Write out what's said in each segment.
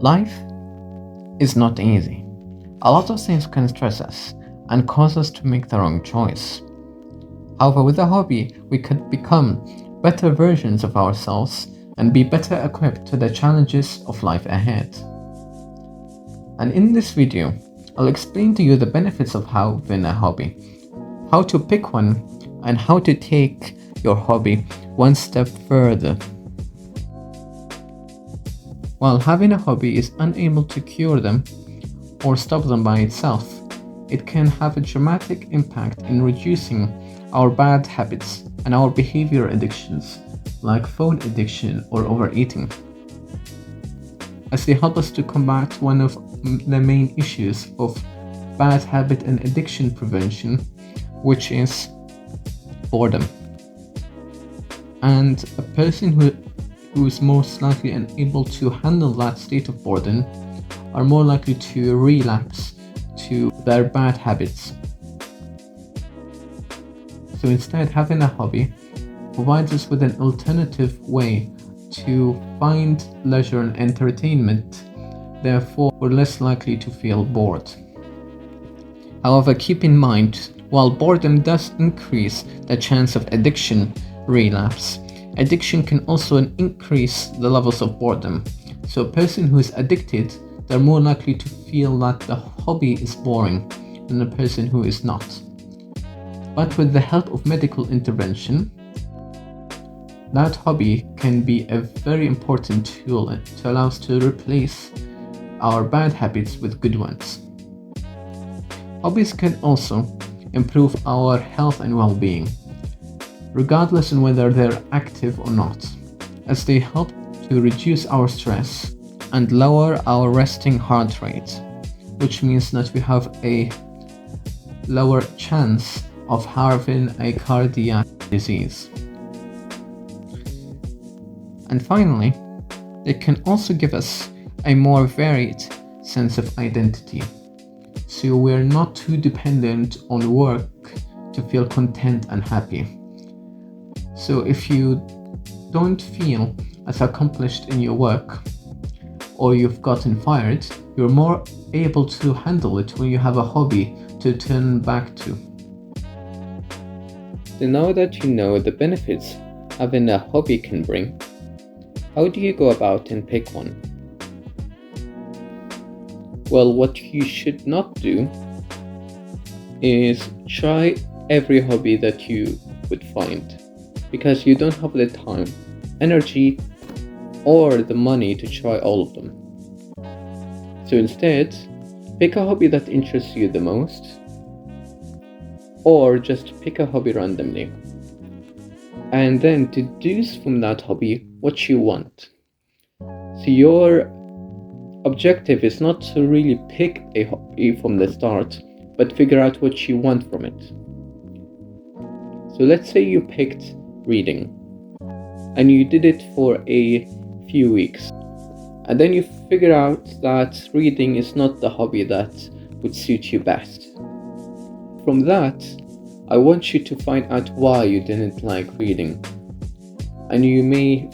Life is not easy. A lot of things can stress us and cause us to make the wrong choice. However, with a hobby, we could become better versions of ourselves and be better equipped to the challenges of life ahead. And in this video, I'll explain to you the benefits of having a hobby, how to pick one, and how to take your hobby one step further. While having a hobby is unable to cure them or stop them by itself, it can have a dramatic impact in reducing our bad habits and our behavior addictions, like phone addiction or overeating, as they help us to combat one of the main issues of bad habit and addiction prevention, which is boredom. And a person who is most likely unable to handle that state of boredom are more likely to relapse to their bad habits. So instead, having a hobby provides us with an alternative way to find leisure and entertainment. Therefore, we're less likely to feel bored. However, keep in mind, while boredom does increase the chance of addiction relapse, addiction can also increase the levels of boredom. So a person who is addicted, they're more likely to feel that the hobby is boring than a person who is not. But with the help of medical intervention, that hobby can be a very important tool to allow us to replace our bad habits with good ones. Hobbies can also improve our health and well-being, regardless of whether they're active or not, as they help to reduce our stress and lower our resting heart rate, which means that we have a lower chance of having a cardiac disease. And finally, they can also give us a more varied sense of identity, so we're not too dependent on work to feel content and happy. So if you don't feel as accomplished in your work, or you've gotten fired, you're more able to handle it when you have a hobby to turn back to. So now that you know the benefits having a hobby can bring, how do you go about and pick one? Well, what you should not do is try every hobby that you would find, because you don't have the time, energy, or the money to try all of them. So instead, pick a hobby that interests you the most, or just pick a hobby randomly, and then deduce from that hobby what you want. So your objective is not to really pick a hobby from the start, but figure out what you want from it. So let's say you picked reading, and you did it for a few weeks, and then you figure out that reading is not the hobby that would suit you best. From that, I want you to find out why you didn't like reading, and you may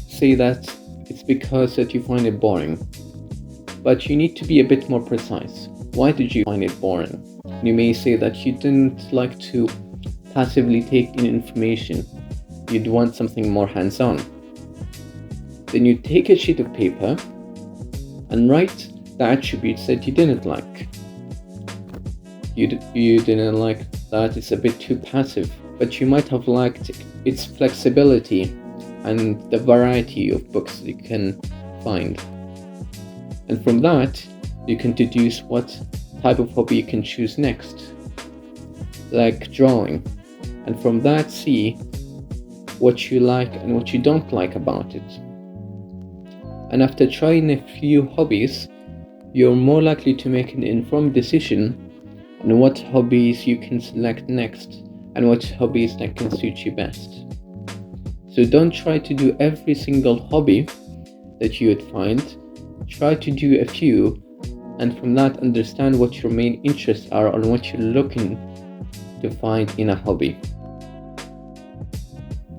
say that it's because that you find it boring, but you need to be a bit more precise. Why did you find it boring? You may say that you didn't like to passively take in information, you'd want something more hands-on. Then you take a sheet of paper and write the attributes that you didn't like. You didn't like that it's a bit too passive, but you might have liked its flexibility and the variety of books you can find. And from that, you can deduce what type of hobby you can choose next, like drawing. And from that, see what you like and what you don't like about it. And after trying a few hobbies, you're more likely to make an informed decision on what hobbies you can select next and what hobbies that can suit you best. So don't try to do every single hobby that you would find. Try to do a few, and from that understand what your main interests are and what you're looking to find in a hobby.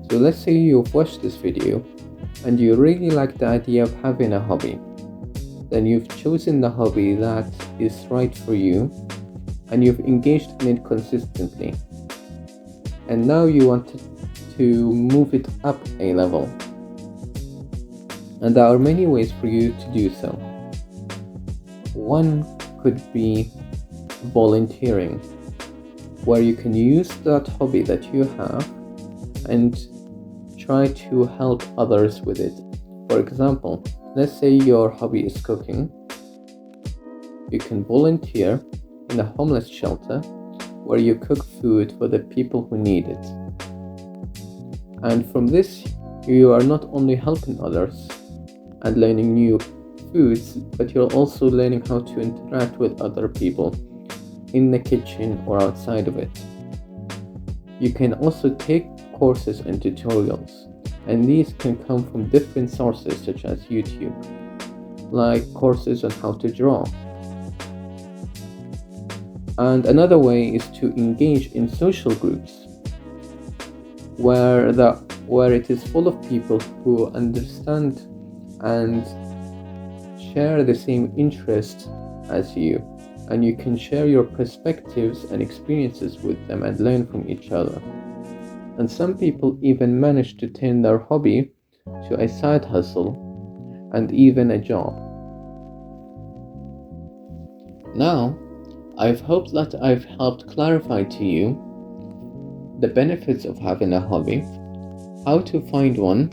So let's say you've watched this video and you really like the idea of having a hobby. then you've chosen the hobby that is right for you and you've engaged in it consistently. And now you want to move it up a level. And there are many ways for you to do so. One could be volunteering, where you can use that hobby that you have and try to help others with it. For example, let's say your hobby is cooking. You can volunteer in a homeless shelter where you cook food for the people who need it. And from this, you are not only helping others and learning new foods, but you're also learning how to interact with other people in the kitchen or outside of it. You can also take courses and tutorials, and these can come from different sources such as YouTube, like courses on how to draw. And another way is to engage in social groups where it is full of people who understand and share the same interests as you, and you can share your perspectives and experiences with them and learn from each other. And some people even manage to turn their hobby to a side hustle and even a job. Now, I've hoped that I've helped clarify to you the benefits of having a hobby, how to find one,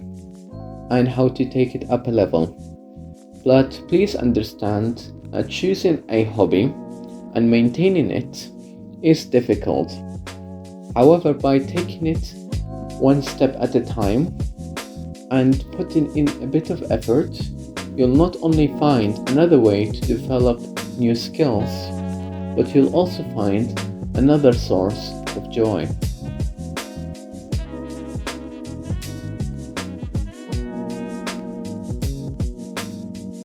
and how to take it up a level. But please understand that choosing a hobby and maintaining it is difficult. However, by taking it one step at a time and putting in a bit of effort, you'll not only find another way to develop new skills, but you'll also find another source of joy.